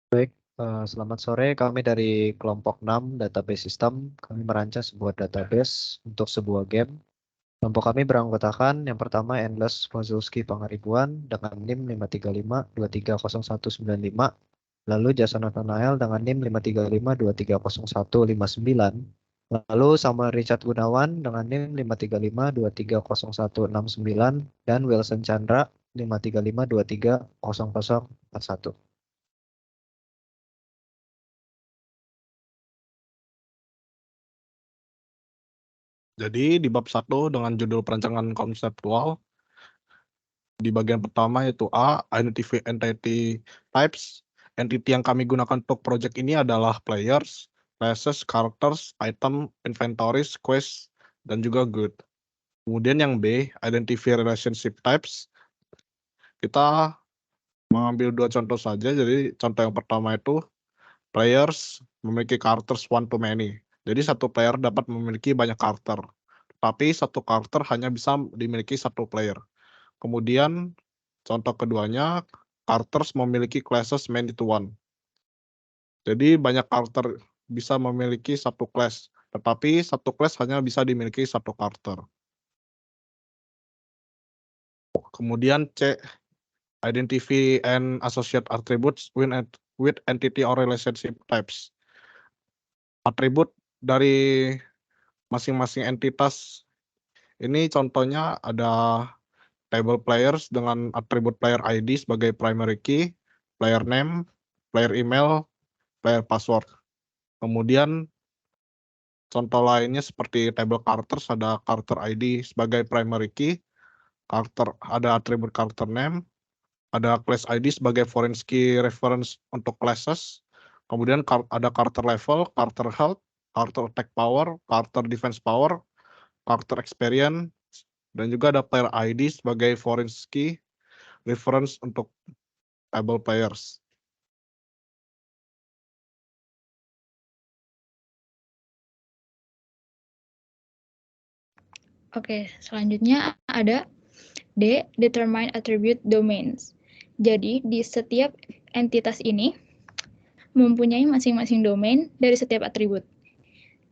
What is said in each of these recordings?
Baik, selamat sore. Kami dari kelompok 6 Database System. Kami merancang sebuah database untuk sebuah game. Kelompok kami beranggotakan yang pertama Endless Wazowski Pangaribuan dengan NIM 535230195. Lalu Jason Nathanael dengan NIM 535230159. Lalu Samuel Richard Gunawan dengan NIM 535230169 dan Wilson Chandra 535230041. Jadi di bab 1 dengan judul perancangan konseptual, di bagian pertama yaitu A, Identify Entity Types. Entity yang kami gunakan untuk project ini adalah players, classes, characters, item, inventories, quest, dan juga good. Kemudian yang B, Identify Relationship Types. Kita mengambil 2 contoh saja. Jadi contoh yang pertama itu players memiliki characters one to many. Jadi satu player dapat memiliki banyak karakter. Tapi satu karakter hanya bisa dimiliki satu player. Kemudian contoh keduanya, characters memiliki classes many to one. Jadi banyak karakter bisa memiliki satu class, tetapi satu class hanya bisa dimiliki satu karakter. Kemudian C, identify and associate attributes with entity or relationship types. Atribut dari masing-masing entitas ini contohnya ada table players dengan atribut player ID sebagai primary key, player name, player email, player password. Kemudian contoh lainnya seperti table characters ada character ID sebagai primary key, ada atribut character name, ada class ID sebagai foreign key reference untuk classes. Kemudian ada character level, character health, character attack power, character defense power, character experience, dan juga ada player ID sebagai foreign key reference untuk table players. Oke, selanjutnya ada D, Determine Attribute Domains. Jadi, di setiap entitas ini mempunyai masing-masing domain dari setiap atribut.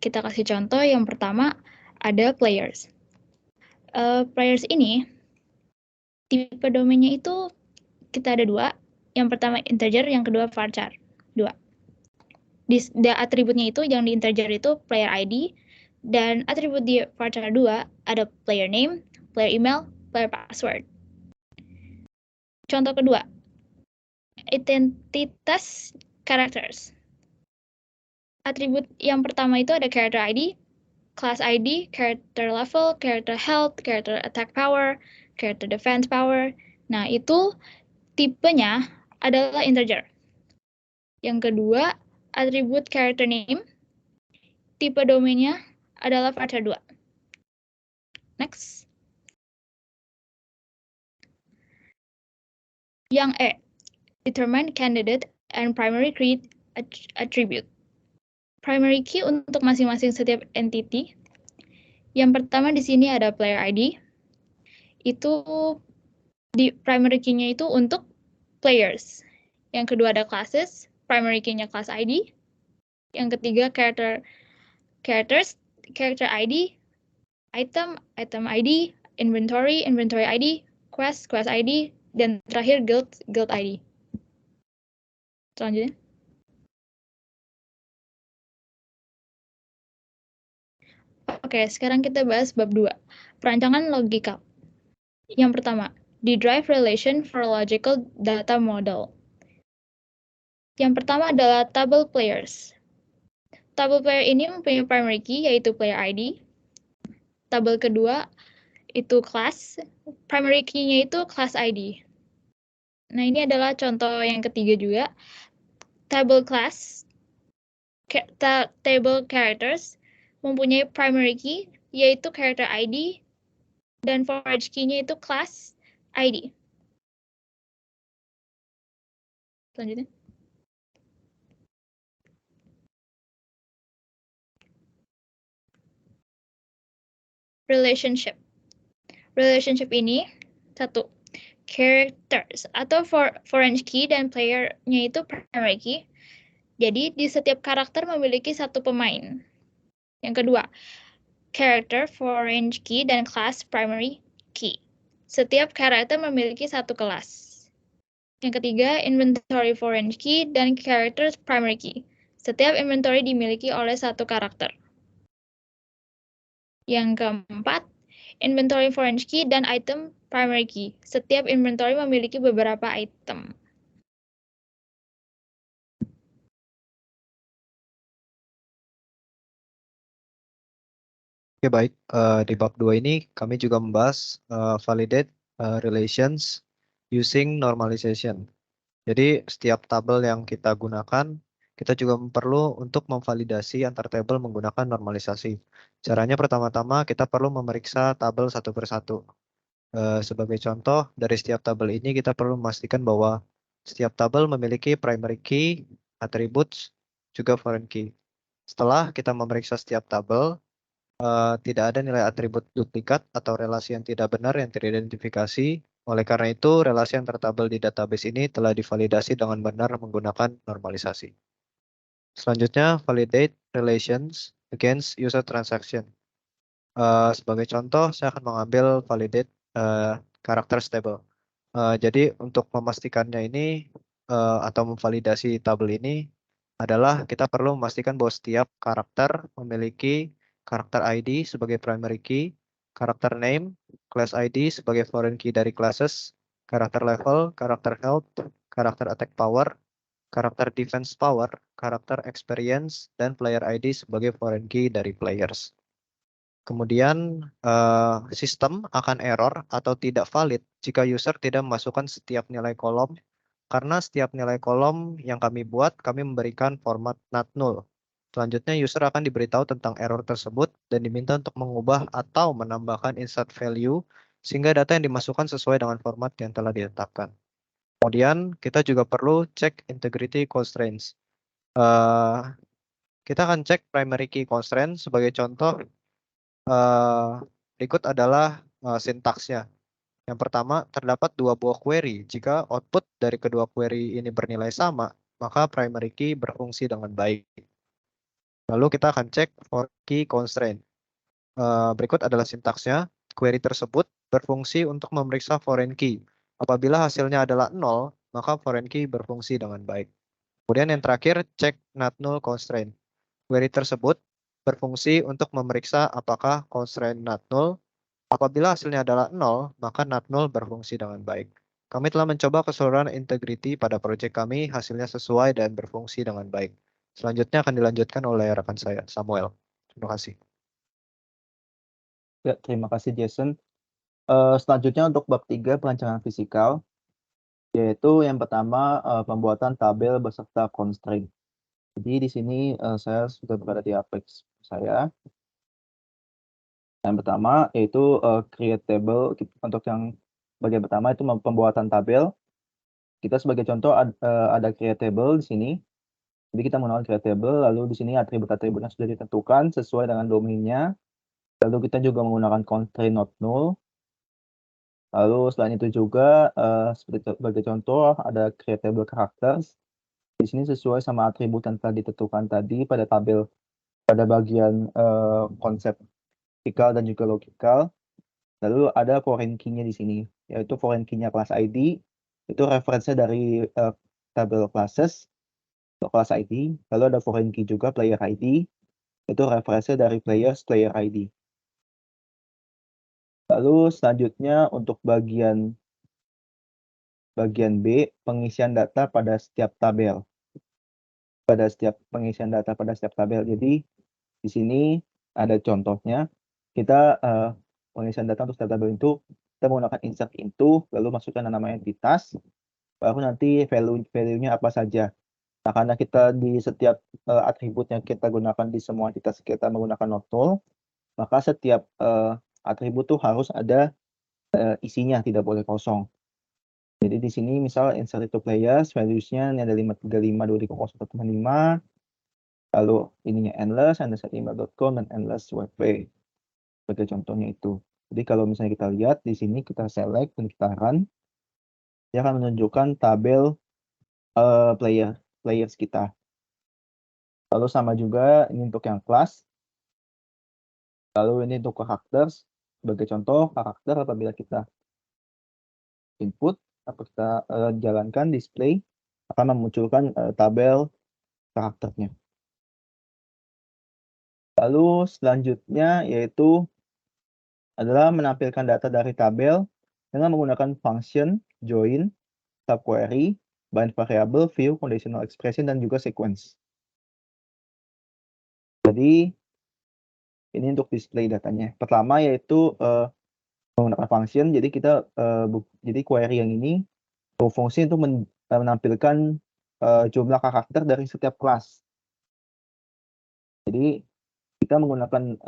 Kita kasih contoh, yang pertama ada players. Players ini, tipe domainnya itu kita ada 2. Yang pertama integer, yang kedua varchar. 2. Di atributnya itu, yang di integer itu player ID, dan atribut di varchar 2 ada player name, player email, player password. Contoh kedua, identitas characters. Atribut yang pertama itu ada character ID, class ID, character level, character health, character attack power, character defense power. Nah, itu tipenya adalah integer. Yang kedua, atribut character name, tipe domainnya adalah varchar 2. Next. Yang E, determine candidate and primary key attribute. Primary key untuk masing-masing setiap entity. Yang pertama di sini ada player ID. Itu di primary key-nya itu untuk players. Yang kedua ada classes, primary key-nya class ID. Yang ketiga characters, character ID, item ID, inventory ID, quest ID, dan terakhir guild ID. Selanjutnya. Oke, sekarang kita bahas bab 2. Perancangan logika. Yang pertama, derive relation for logical data model. Yang pertama adalah table players. Table player ini mempunyai primary key yaitu player ID. Tabel kedua itu class, primary key-nya itu class ID. Nah, ini adalah contoh yang ketiga juga. Table class, table characters mempunyai primary key yaitu character ID dan forage key-nya itu class ID. Selanjutnya. Relationship. Relationship ini, 1. characters atau foreign key dan player-nya itu primary key. Jadi di setiap karakter memiliki satu pemain. Yang kedua, character foreign key dan class primary key. Setiap karakter memiliki satu kelas. Yang ketiga, inventory foreign key dan character primary key. Setiap inventory dimiliki oleh satu karakter. Yang keempat, inventory foreign key dan item primary key. Setiap inventory memiliki beberapa item. Oke, baik. Di bab 2 ini kami juga membahas validate relations using normalization. Jadi setiap tabel yang kita gunakan, kita juga perlu untuk memvalidasi antar tabel menggunakan normalisasi. Caranya pertama-tama kita perlu memeriksa tabel satu persatu. Sebagai contoh, dari setiap tabel ini kita perlu memastikan bahwa setiap tabel memiliki primary key, attributes, juga foreign key. Setelah kita memeriksa setiap tabel, tidak ada nilai atribut duplikat atau relasi yang tidak benar yang teridentifikasi. Oleh karena itu, relasi yang tertabel di database ini telah divalidasi dengan benar menggunakan normalisasi. Selanjutnya, validate relations against user transaction. Sebagai contoh, saya akan mengambil validate karakter stable. Jadi untuk memastikannya ini atau memvalidasi tabel ini adalah kita perlu memastikan bahwa setiap karakter memiliki karakter ID sebagai primary key, karakter name, class ID sebagai foreign key dari classes, karakter level, karakter health, karakter attack power, karakter defense power, karakter experience, dan player ID sebagai foreign key dari players. Kemudian sistem akan error atau tidak valid jika user tidak memasukkan setiap nilai kolom, karena setiap nilai kolom yang kami buat, kami memberikan format not null. Selanjutnya user akan diberitahu tentang error tersebut dan diminta untuk mengubah atau menambahkan insert value sehingga data yang dimasukkan sesuai dengan format yang telah ditetapkan. Kemudian kita juga perlu cek integrity constraints. Kita akan cek primary key constraint sebagai contoh. Berikut adalah sintaksnya. Yang pertama, terdapat dua buah query. Jika output dari kedua query ini bernilai sama, maka primary key berfungsi dengan baik. Lalu kita akan cek for key constraint. Berikut adalah sintaksnya. Query tersebut berfungsi untuk memeriksa foreign key. Apabila hasilnya adalah 0, maka foreign key berfungsi dengan baik. Kemudian yang terakhir, cek not null constraint. Query tersebut berfungsi untuk memeriksa apakah constraint not null. Apabila hasilnya adalah 0, maka not null berfungsi dengan baik. Kami telah mencoba keseluruhan integrity pada proyek kami, hasilnya sesuai dan berfungsi dengan baik. Selanjutnya akan dilanjutkan oleh rekan saya, Samuel. Terima kasih. Ya, terima kasih Jason. Selanjutnya untuk bab 3 perancangan fisikal, yaitu yang pertama pembuatan tabel beserta constraint. Jadi di sini saya sudah berada di Apex saya. Yang pertama yaitu create table. Untuk yang bagian pertama itu pembuatan tabel. Kita sebagai contoh ada create table di sini. Jadi kita menggunakan create table, lalu di sini atribut-atributnya sudah ditentukan sesuai dengan domainnya. Lalu kita juga menggunakan constraint not null. Lalu selain itu juga sebagai contoh ada create table characters. Di sini sesuai sama atribut yang telah ditentukan tadi pada tabel pada bagian konsep logikal dan juga logikal. Lalu ada foreign key-nya di sini, yaitu foreign key-nya class ID. Itu referensinya dari tabel classes untuk class ID. Lalu ada foreign key juga player ID. Itu referensinya dari players player ID. Lalu selanjutnya untuk bagian B, pengisian data pada setiap tabel. Pengisian data pada setiap tabel. Jadi di sini ada contohnya. Kita pengisian data untuk setiap tabel itu kita menggunakan insert into, lalu masukkan nama entitas, baru nanti value-nya apa saja. Nah, karena kita di setiap atribut yang kita gunakan di semua entitas kita menggunakan not null, maka setiap atribut tuh harus ada isinya, tidak boleh kosong. Jadi di sini misal insert itu players, values-nya ini ada 535.2301.5, lalu ininya endless email.com dan endless webpage. Sebagai contohnya itu. Jadi kalau misalnya kita lihat di sini kita select dan kita run, dia akan menunjukkan tabel players kita. Lalu sama juga ini untuk yang kelas. Lalu ini untuk karakter. Sebagai contoh, karakter apabila kita input atau kita jalankan display akan memunculkan tabel karakternya. Lalu selanjutnya yaitu adalah menampilkan data dari tabel dengan menggunakan function, join, subquery, bind variable, view, conditional expression, dan juga sequence. Jadi ini untuk display datanya. Pertama yaitu menggunakan function. Jadi kita jadi query yang ini berfungsi untuk menampilkan jumlah karakter dari setiap kelas. Jadi kita menggunakan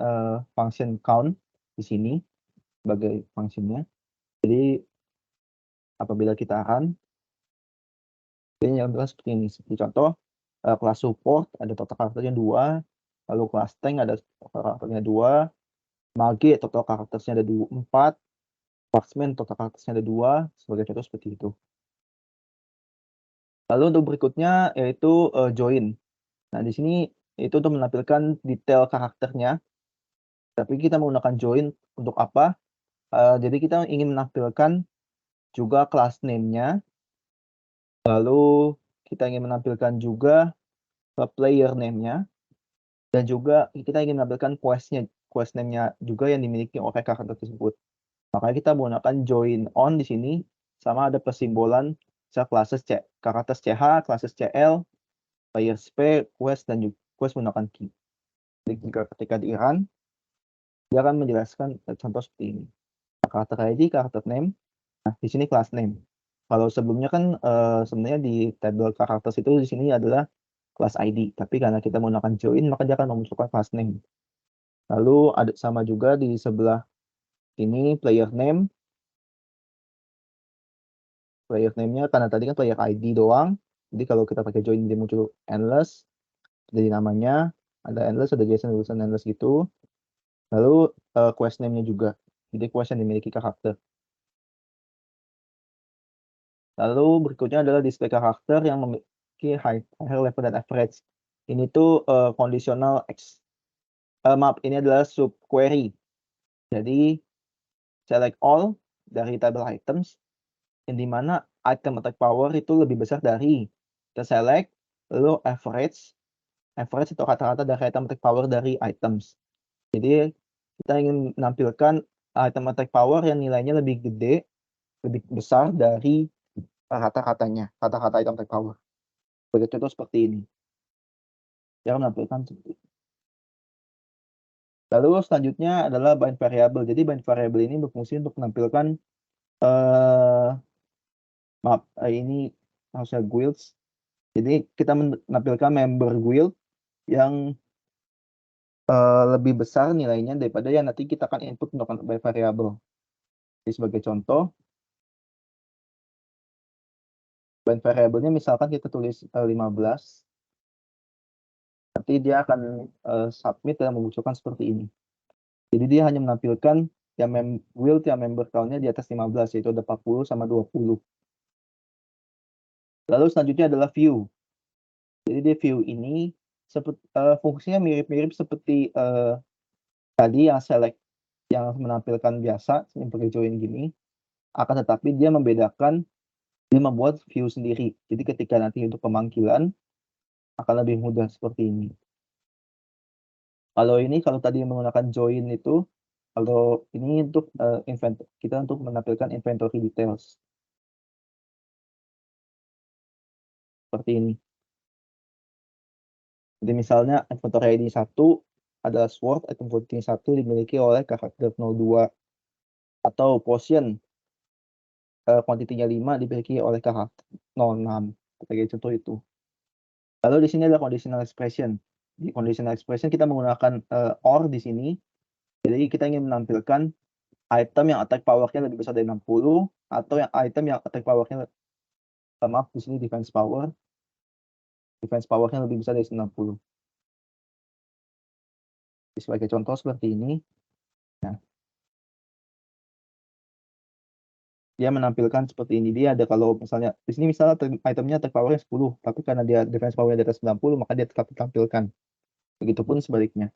function count di sini sebagai fungsinya. Jadi apabila kita run, ini yang jelas seperti ini. Seperti contoh, kelas support ada total karakternya 2, lalu kelas tank ada total karakternya 2, mage total karakternya ada 4, marksman total karakternya ada 2, sebagai contoh seperti itu. Lalu untuk berikutnya yaitu join. Nah, di sini itu untuk menampilkan detail karakternya. Tapi kita menggunakan join untuk apa? Jadi kita ingin menampilkan juga class name-nya. Lalu kita ingin menampilkan juga player name-nya. Dan juga kita ingin menampilkan quest name-nya juga yang dimiliki oleh karakter tersebut. Makanya kita menggunakan join on di sini sama ada persimbolan classes karakter CH, classes CL, player sp, quest dan juga quest menggunakan key. Jadi ketika di run dia akan menjelaskan contoh seperti ini. Karakter ID, karakter name. Nah, di sini class name. Kalau sebelumnya kan sebenarnya di tabel karakter itu di sini adalah class ID, tapi karena kita menggunakan join maka dia akan memunculkan class name. Lalu ada sama juga di sebelah ini player name. Player name-nya karena tadi kan player ID doang. Jadi kalau kita pakai join dia muncul endless. Jadi namanya ada endless, ada JSON Wilson endless gitu. Lalu quest name-nya juga. Jadi quest yang dimiliki karakter. Lalu berikutnya adalah display karakter yang memiliki higher level dan average. Ini tuh conditional maaf, ini adalah subquery. Jadi select all dari tabel items yang dimana item attack power itu lebih besar dari kita select lalu average itu rata-rata dari item attack power dari items. Jadi kita ingin menampilkan item attack power yang nilainya lebih gede, lebih besar dari kata-katanya, kata-kata item attack power. Sebagai contoh seperti ini. Dia menampilkan seperti ini. Lalu selanjutnya adalah bind variable. Jadi bind variable ini berfungsi untuk menampilkan ini harusnya guilds. Jadi kita menampilkan member guild yang lebih besar nilainya daripada yang nanti kita akan input untuk bind variable. Jadi sebagai contoh, bind variable-nya misalkan kita tulis 15, nanti dia akan submit dan memunculkan seperti ini. Jadi dia hanya menampilkan yang guild yang member count-nya di atas 15, yaitu ada 40 sama 20. Lalu selanjutnya adalah view. Jadi di view ini fungsinya mirip-mirip seperti tadi yang select yang menampilkan biasa seperti join gini, akan tetapi dia membedakan, dia membuat view sendiri. Jadi ketika nanti untuk pemanggilan akan lebih mudah seperti ini. Kalau tadi menggunakan join itu, kalau ini untuk kita untuk menampilkan inventory details seperti ini. Jadi misalnya inventory ID 1 adalah sword, inventory 1 dimiliki oleh karakter 02, atau potion kuantitinya 5 dimiliki oleh karakter 06, sebagai contoh itu. Lalu di sini ada conditional expression. Di conditional expression kita menggunakan or di sini. Jadi kita ingin menampilkan item yang attack power-nya lebih besar dari 60 atau yang item yang attack power-nya maaf di sini defense power-nya lebih besar dari 90. Sebagai contoh seperti ini. Nah, dia menampilkan seperti ini. Dia ada kalau misalnya di sini misalnya itemnya attack power-nya 10, tapi karena dia defense power-nya di atas 90, maka dia tetap ditampilkan. Begitupun sebaliknya.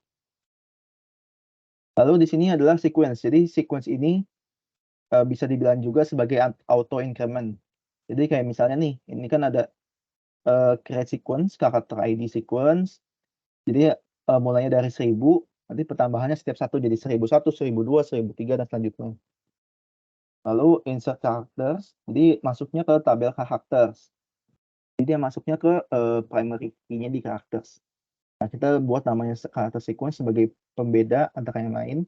Lalu di sini adalah sequence. Jadi sequence ini bisa dibilang juga sebagai auto increment. Jadi kayak misalnya nih, ini kan ada create sequence, karakter ID sequence. Jadi mulainya dari 1000, nanti pertambahannya setiap satu jadi 1001, 1002, 1003 dan selanjutnya. Lalu insert characters, jadi masuknya ke tabel characters. Jadi dia masuknya ke primary key-nya di characters. Nah, kita buat namanya character sequence sebagai pembeda antara yang lain.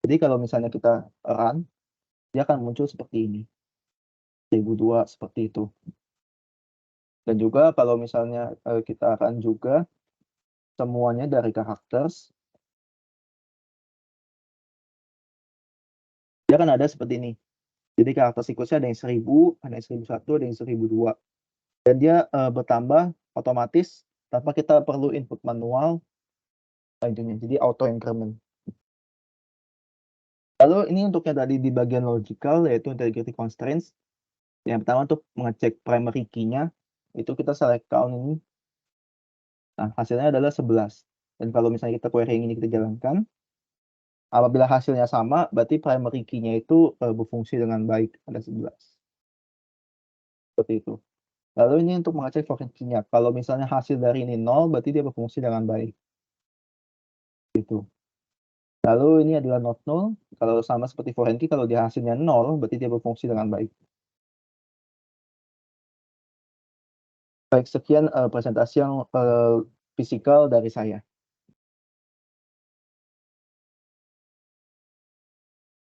Jadi kalau misalnya kita run, dia akan muncul seperti ini. 1002 seperti itu. Dan juga kalau misalnya kita run juga semuanya dari characters, dia akan ada seperti ini. Jadi karakter sequence-nya ada yang 1000, ada yang 1001, ada yang 1002. Dan dia bertambah otomatis tanpa kita perlu input manual. Jadi auto increment. Lalu ini untuk yang tadi di bagian logical, yaitu integrity constraints. Yang pertama untuk mengecek primary key-nya, itu kita select count ini. Nah, hasilnya adalah 11. Dan kalau misalnya kita query yang ini kita jalankan, apabila hasilnya sama, berarti primary key-nya itu berfungsi dengan baik, ada 11. Seperti itu. Lalu ini untuk mengecek foreign key-nya. Kalau misalnya hasil dari ini 0, berarti dia berfungsi dengan baik. Gitu. Lalu ini adalah not null. Kalau sama seperti foreign key, kalau dia hasilnya 0, berarti dia berfungsi dengan baik. Baik, sekian presentasi yang fisikal dari saya.